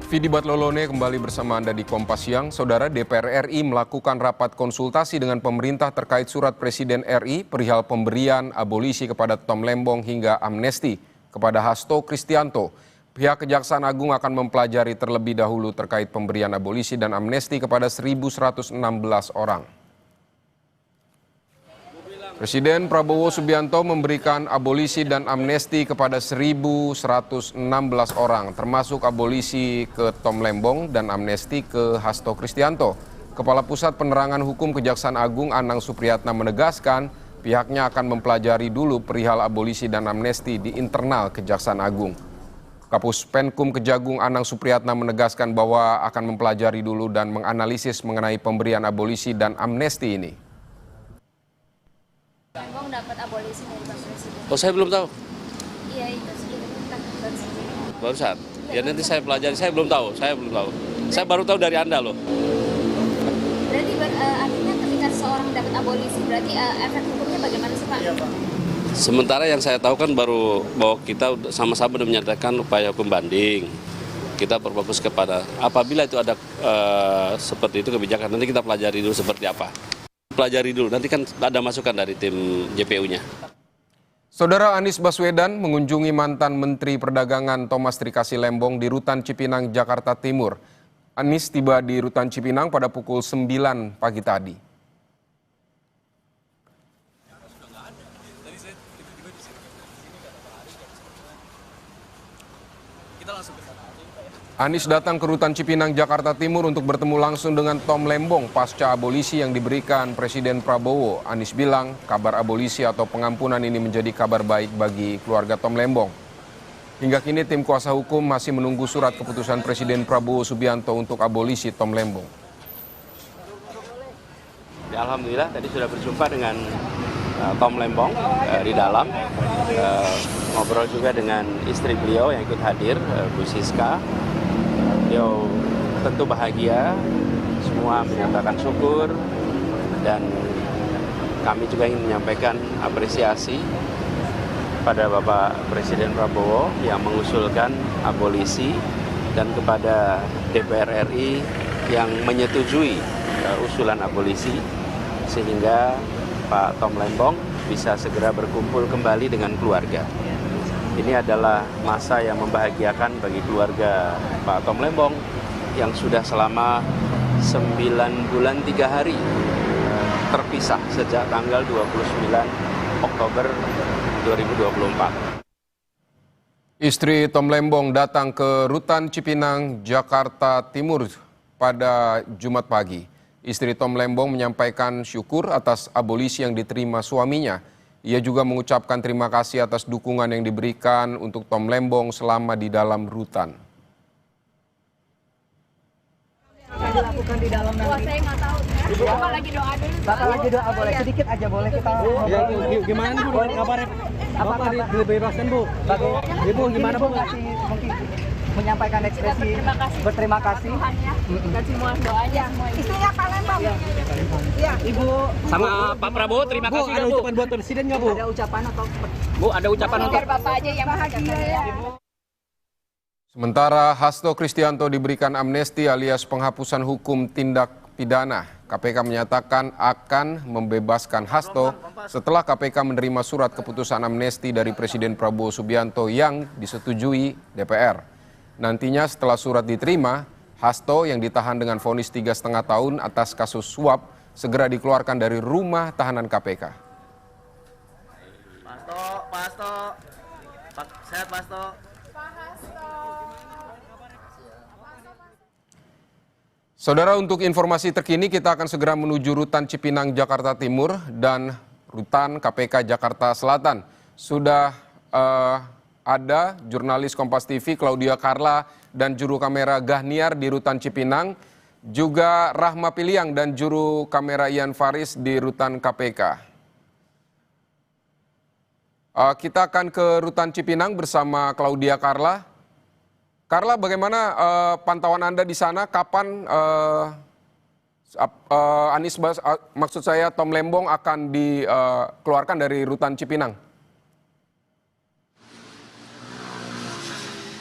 Vidi Batlolone kembali bersama Anda di Kompas Siang. Saudara, DPR RI melakukan rapat konsultasi dengan pemerintah terkait surat Presiden RI perihal pemberian abolisi kepada Tom Lembong hingga amnesti kepada Hasto Kristianto. Pihak Kejaksaan Agung akan mempelajari terlebih dahulu terkait pemberian abolisi dan amnesti kepada 1.116 orang. Presiden Prabowo Subianto memberikan abolisi dan amnesti kepada 1.116 orang, termasuk abolisi ke Tom Lembong dan amnesti ke Hasto Kristianto. Kepala Pusat Penerangan Hukum Kejaksaan Agung Anang Supriyatna menegaskan pihaknya akan mempelajari dulu perihal abolisi dan amnesti di internal Kejaksaan Agung. Kapus Penkum Kejagung Anang Supriyatna menegaskan bahwa akan mempelajari dulu dan menganalisis mengenai pemberian abolisi dan amnesti ini. Lembong dapat abolisi dari Pak Presiden. Oh, saya belum tahu. Iya, itu barusan. Barusan. Ya nanti saya pelajari, saya belum tahu. Saya baru tahu dari Anda loh. Berarti artinya ketika seseorang dapat abolisi, berarti efek hukumnya bagaimana sih Pak? Iya, Pak. Sementara yang saya tahu kan baru bahwa kita sama-sama sudah menyatakan upaya hukum banding. Kita berfokus kepada apabila itu ada seperti itu kebijakan, nanti kita pelajari dulu seperti apa. Pelajari dulu, nanti kan ada masukan dari tim JPU-nya. Saudara, Anies Baswedan mengunjungi mantan Menteri Perdagangan Thomas Trikasi Lembong di Rutan Cipinang, Jakarta Timur. Anies tiba di Rutan Cipinang pada pukul 9 pagi tadi. Anies datang ke Rutan Cipinang, Jakarta Timur untuk bertemu langsung dengan Tom Lembong pasca abolisi yang diberikan Presiden Prabowo. Anies bilang kabar abolisi atau pengampunan ini menjadi kabar baik bagi keluarga Tom Lembong. Hingga kini tim kuasa hukum masih menunggu surat keputusan Presiden Prabowo Subianto untuk abolisi Tom Lembong. Ya, alhamdulillah tadi sudah berjumpa dengan Tom Lembong di dalam. Ngobrol juga dengan istri beliau yang ikut hadir, Bu Siska. Beliau tentu bahagia, semua menyatakan syukur, dan kami juga ingin menyampaikan apresiasi pada Bapak Presiden Prabowo yang mengusulkan abolisi dan kepada DPR RI yang menyetujui usulan abolisi sehingga Pak Tom Lembong bisa segera berkumpul kembali dengan keluarga. Ini adalah masa yang membahagiakan bagi keluarga Pak Tom Lembong yang sudah selama 9 bulan 3 hari terpisah sejak tanggal 29 Oktober 2024. Istri Tom Lembong datang ke Rutan Cipinang, Jakarta Timur pada Jumat pagi. Istri Tom Lembong menyampaikan syukur atas abolisi yang diterima suaminya. Ia juga mengucapkan terima kasih atas dukungan yang diberikan untuk Tom Lembong selama di dalam rutan. Akan dilakukan di dalam nanti. Saya nggak tahu. Bapak lagi doa dulu. Bapak lagi doa, boleh sedikit aja, boleh kita. Ya, gimana Bu kabarnya? Bapak dibebaskan Bu. Ibu gimana Bu? Mungkin menyampaikan ekspresi berterima kasih. Dan semua doanya. Istrinya Pak Lembong. Iya. Ibu Sama Pak Prabowo terima kasih ada Bu. ucapan buat presiden nggak Bu? Ada ucapan atau Bu, ada ucapan untuk Biar Bapak aja yang bahagia ya. Sementara Hasto Kristianto diberikan amnesti alias penghapusan hukum tindak pidana. KPK menyatakan akan membebaskan Hasto setelah KPK menerima surat keputusan amnesti dari Presiden Prabowo Subianto yang disetujui DPR. Nantinya setelah surat diterima, Hasto yang ditahan dengan vonis 3,5 tahun atas kasus suap segera dikeluarkan dari rumah tahanan KPK. Pak Hasto. Sehat Pak Hasto. Saudara, untuk informasi terkini kita akan segera menuju Rutan Cipinang, Jakarta Timur dan Rutan KPK Jakarta Selatan. Sudah ada jurnalis Kompas TV Claudia Carla dan juru kamera Gahniar di Rutan Cipinang, juga Rahma Piliang dan juru kamera Ian Faris di Rutan KPK. Kita akan ke Rutan Cipinang bersama Claudia Carla. Carla, bagaimana pantauan Anda di sana? Kapan maksud saya Tom Lembong akan dikeluarkan dari Rutan Cipinang?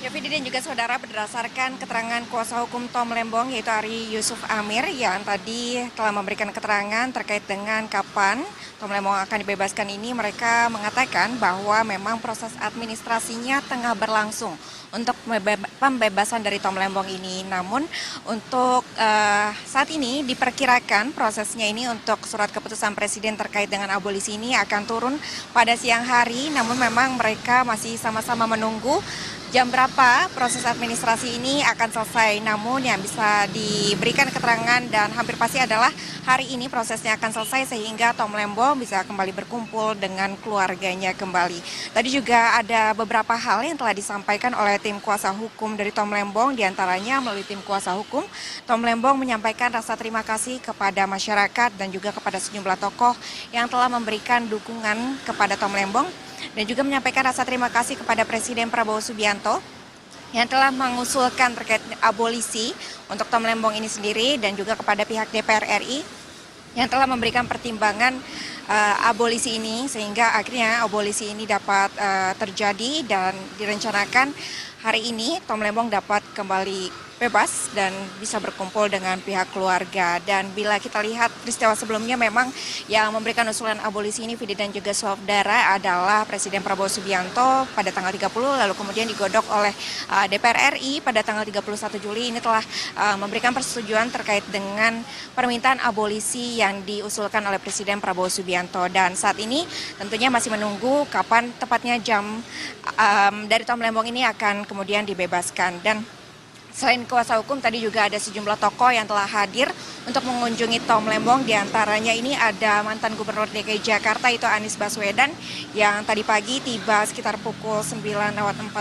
Ya, Vidi dan juga saudara, berdasarkan keterangan kuasa hukum Tom Lembong yaitu Ari Yusuf Amir yang tadi telah memberikan keterangan terkait dengan kapan Tom Lembong akan dibebaskan ini, mereka mengatakan bahwa memang proses administrasinya tengah berlangsung untuk pembebasan dari Tom Lembong ini. Namun untuk saat ini diperkirakan prosesnya ini untuk surat keputusan Presiden terkait dengan abolisi ini akan turun pada siang hari, namun memang mereka masih sama-sama menunggu jam berapa proses administrasi ini akan selesai. Namun yang bisa diberikan keterangan dan hampir pasti adalah hari ini prosesnya akan selesai sehingga Tom Lembong bisa kembali berkumpul dengan keluarganya kembali. Tadi juga ada beberapa hal yang telah disampaikan oleh tim kuasa hukum dari Tom Lembong, diantaranya melalui tim kuasa hukum Tom Lembong menyampaikan rasa terima kasih kepada masyarakat dan juga kepada sejumlah tokoh yang telah memberikan dukungan kepada Tom Lembong, dan juga menyampaikan rasa terima kasih kepada Presiden Prabowo Subianto yang telah mengusulkan terkait abolisi untuk Tom Lembong ini sendiri, dan juga kepada pihak DPR RI yang telah memberikan pertimbangan abolisi ini sehingga akhirnya abolisi ini dapat terjadi dan direncanakan hari ini Tom Lembong dapat kembali bebas dan bisa berkumpul dengan pihak keluarga. Dan bila kita lihat peristiwa sebelumnya, memang yang memberikan usulan abolisi ini, Vidi dan juga saudara, adalah Presiden Prabowo Subianto pada tanggal 30, lalu kemudian digodok oleh DPR RI pada tanggal 31 Juli. Ini telah memberikan persetujuan terkait dengan permintaan abolisi yang diusulkan oleh Presiden Prabowo Subianto. Dan saat ini tentunya masih menunggu kapan tepatnya jam dari Tom Lembong ini akan kemudian dibebaskan. Dan selain kuasa hukum, tadi juga ada sejumlah tokoh yang telah hadir untuk mengunjungi Tom Lembong. Di antaranya ini ada mantan Gubernur DKI Jakarta, itu Anies Baswedan, yang tadi pagi tiba sekitar pukul 9.45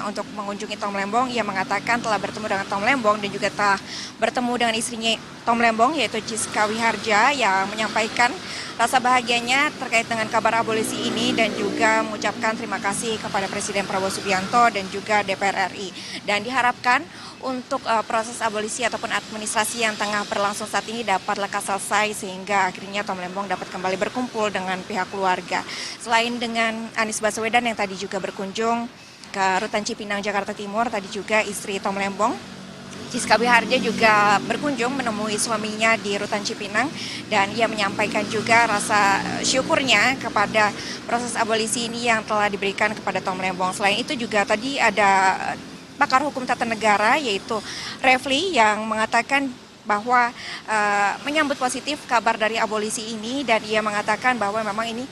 untuk mengunjungi Tom Lembong. Ia mengatakan telah bertemu dengan Tom Lembong dan juga telah bertemu dengan istrinya Tom Lembong, yaitu Ciska Wiharja, yang menyampaikan rasa bahagianya terkait dengan kabar abolisi ini dan juga mengucapkan terima kasih kepada Presiden Prabowo Subianto dan juga DPR RI. Dan diharapkan untuk proses abolisi ataupun administrasi yang tengah berlangsung saat ini dapat lekas selesai sehingga akhirnya Tom Lembong dapat kembali berkumpul dengan pihak keluarga. Selain dengan Anies Baswedan yang tadi juga berkunjung ke Rutan Cipinang, Jakarta Timur, tadi juga istri Tom Lembong, Ciska Wiharja, juga berkunjung menemui suaminya di Rutan Cipinang, dan ia menyampaikan juga rasa syukurnya kepada proses abolisi ini yang telah diberikan kepada Tom Lembong. Selain itu juga tadi ada pakar hukum tata negara yaitu Refli yang mengatakan bahwa menyambut positif kabar dari abolisi ini, dan ia mengatakan bahwa memang ini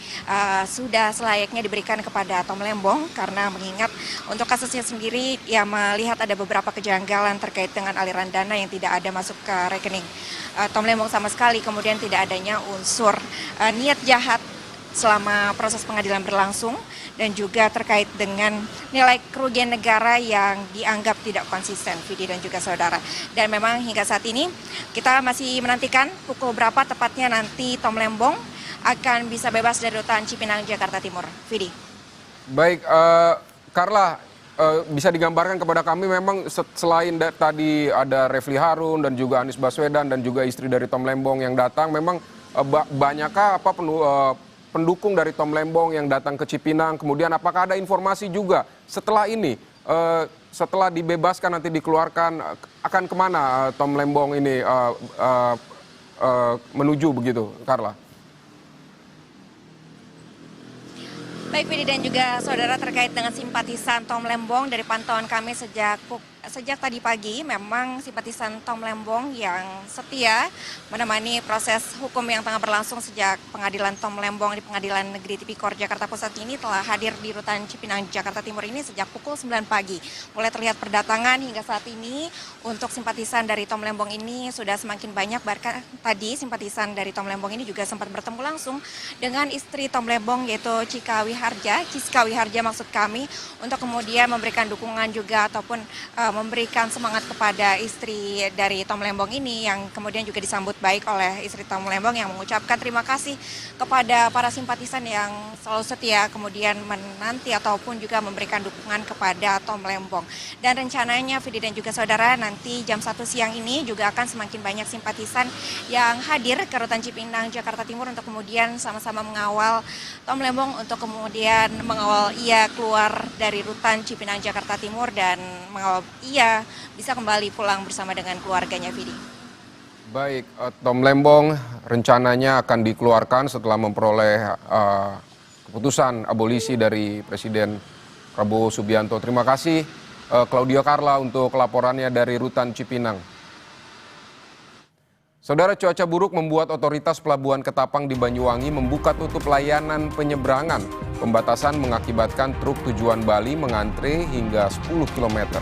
sudah selayaknya diberikan kepada Tom Lembong karena mengingat untuk kasusnya sendiri ia melihat ada beberapa kejanggalan terkait dengan aliran dana yang tidak ada masuk ke rekening Tom Lembong sama sekali, kemudian tidak adanya unsur niat jahat selama proses pengadilan berlangsung, dan juga terkait dengan nilai kerugian negara yang dianggap tidak konsisten, Vidi dan juga saudara. Dan memang hingga saat ini kita masih menantikan pukul berapa tepatnya nanti Tom Lembong akan bisa bebas dari Rutan Cipinang, Jakarta Timur. Vidi. Baik, Carla, bisa digambarkan kepada kami, memang selain tadi ada Refli Harun dan juga Anies Baswedan dan juga istri dari Tom Lembong yang datang, memang banyakkah pendukung dari Tom Lembong yang datang ke Cipinang? Kemudian apakah ada informasi juga setelah ini, setelah dibebaskan nanti dikeluarkan, akan kemana Tom Lembong ini menuju begitu, Carla? Baik, Vidi dan juga saudara, terkait dengan simpatisan Tom Lembong, dari pantauan kami sejak tadi pagi, memang simpatisan Tom Lembong yang setia menemani proses hukum yang tengah berlangsung sejak pengadilan Tom Lembong di Pengadilan Negeri Tipikor Jakarta Pusat ini telah hadir di Rutan Cipinang, Jakarta Timur ini sejak pukul 9 pagi. Mulai terlihat perdatangan hingga saat ini untuk simpatisan dari Tom Lembong ini sudah semakin banyak. Bahkan tadi simpatisan dari Tom Lembong ini juga sempat bertemu langsung dengan istri Tom Lembong, yaitu Ciska Wiharja maksud kami, untuk kemudian memberikan dukungan juga ataupun memberikan semangat kepada istri dari Tom Lembong ini, yang kemudian juga disambut baik oleh istri Tom Lembong yang mengucapkan terima kasih kepada para simpatisan yang selalu setia kemudian menanti ataupun juga memberikan dukungan kepada Tom Lembong. Dan rencananya Vidi dan juga saudara, nanti jam 1 siang ini juga akan semakin banyak simpatisan yang hadir ke Rutan Cipinang, Jakarta Timur untuk kemudian sama-sama mengawal Tom Lembong untuk kemudian mengawal ia keluar dari Rutan Cipinang, Jakarta Timur dan mengawal ia bisa kembali pulang bersama dengan keluarganya, Vidi. Baik, Tom Lembong rencananya akan dikeluarkan setelah memperoleh keputusan abolisi dari Presiden Prabowo Subianto. Terima kasih Claudia Carla untuk laporannya dari Rutan Cipinang. Saudara, cuaca buruk membuat otoritas Pelabuhan Ketapang di Banyuwangi membuka tutup layanan penyeberangan. Pembatasan mengakibatkan truk tujuan Bali mengantre hingga 10 km.